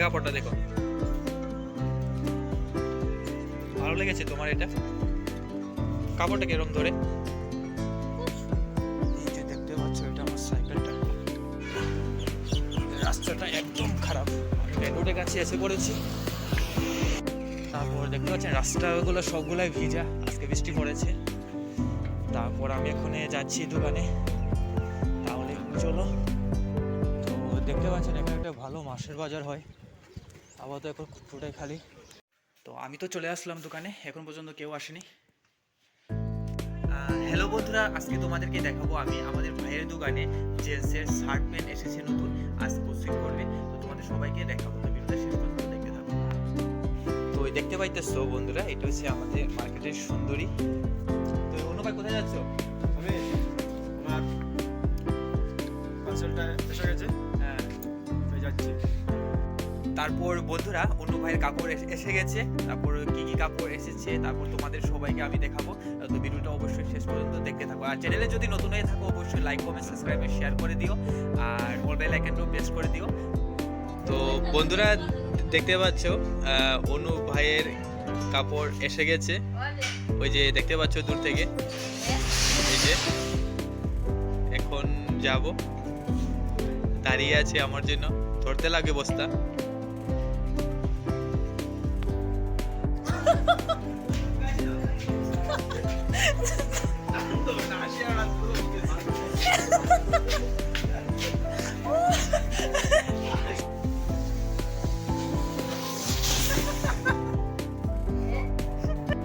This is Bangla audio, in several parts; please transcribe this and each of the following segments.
কাপড়টা দেখো, ভালো লেগেছে তোমার এটা? কাপড়টা কিরকম ধরে? এই যে দেখতে পাচ্ছ, এটা আমার সাইকেলটা। রাস্তাটা একদম খারাপ, মেন রোডের কাছে এসে পড়েছি। তারপর দেখতে পাচ্ছেন রাস্তাগুলো সবগুলাই ভিজা, আজকে বৃষ্টি পড়েছে। তারপর আমি এখন যাচ্ছি দোকানে, তাহলে চলো। তো দেখতে পাচ্ছেন এখানে একটা ভালো মাছের বাজার হয়, আপাতত এখন পুরোটাই খালি। তো আমি তো চলে আসলাম দোকানে, এখন পর্যন্ত কেউ আসেনি। হ্যালো বন্ধুরা, আজকে তোমাদেরকে দেখাবো আমি আমাদের ভাইয়ের দোকানে জেন্টসের শার্ট প্যান্ট এসেছে নতুন, আজ পোস্টিং করবে। তো তোমাদের সবাইকে দেখাবো, তো ভিডিওটা শেষ পর্যন্ত দেখতে থাকো। তো দেখতে পাইতেছো বন্ধুরা, এটা হচ্ছে আমাদের মার্কেটের সুন্দরী। তো অন্য ভাই কোথায় যাচ্ছ? আমি আমার পার্সেলটা এসে গেছে, হ্যাঁ, আমি যাচ্ছি। তারপর বন্ধুরা অন্য ভাইয়ের কাপড় এসে গেছে, তারপর কি কি কাপড় এসেছে, তারপর তোমাদের সবাইকে আমি দেখাবো। তো ভিডিওটা অবশ্যই শেষ পর্যন্ত দেখতে থাকো। আর চ্যানেলে যদি নতুন হয়ে থাকো অবশ্যই লাইক কমেন্ট সাবস্ক্রাইব শেয়ার করে দিও, আর অল বেল আইকনটাও প্রেস করে দিও। তো বন্ধুরা দেখতে পাচ্ছ অনু ভাইয়ের কাপড় এসে গেছে, ওই যে দেখতে পাচ্ছ দূর থেকে। এই যে এখন যাব, দাঁড়িয়ে আছে আমার জন্য, ধরতে লাগে বস্তা।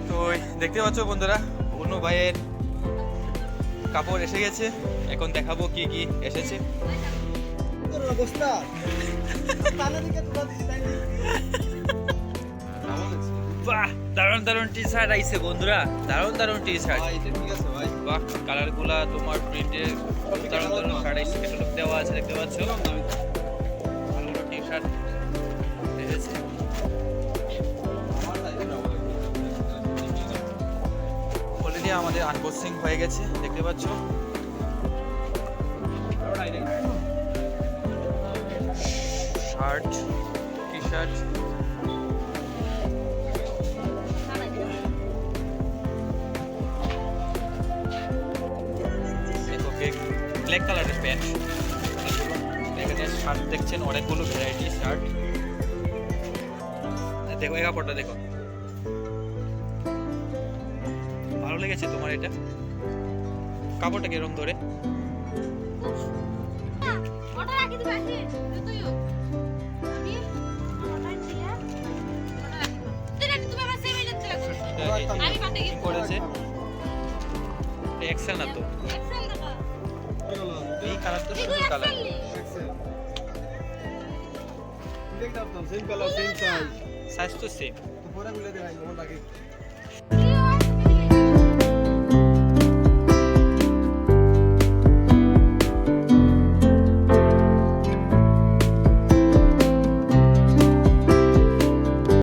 তো দেখতে পাচ্ছ বন্ধুরা, অন্য ভাইয়ের কাপড় এসে গেছে, এখন দেখাবো কি কি এসেছে। বাহ, দারুণ দারুণ টি শার্ট আইছে বন্ধুরা, দারুণ দারুণ টি শার্ট। ঠিক আছে ভাই, বাহ, কালার গুলা তোমার প্রিন্টের দারুণ দারুণ শার্ট আইছে, ক্যাটালগ দেওয়া আছে দেখতে পাচ্ছ। ভালো ভালো টি শার্ট এসেছে। অলরেডি আমাদের আনবক্সিং হয়ে গেছে দেখতে পাচ্ছ। শার্ট, টি শার্ট, ব্ল্যাক কালারের প্যান্ট, এখানে শার্ট দেখছেন অনেকগুলো ভ্যারাইটি শার্ট। দেখো এই কাপড়টা দেখো, ভালো লেগেছে তোমার এটা? কাপড়টা কিরকম ধরে? করেছে এক্সেল না তো, এই কালার তো সুন্দর কালার। দেখতাম same colour same size, size তো সেম। তো পরে বলে দে ভাই ওর লাগে।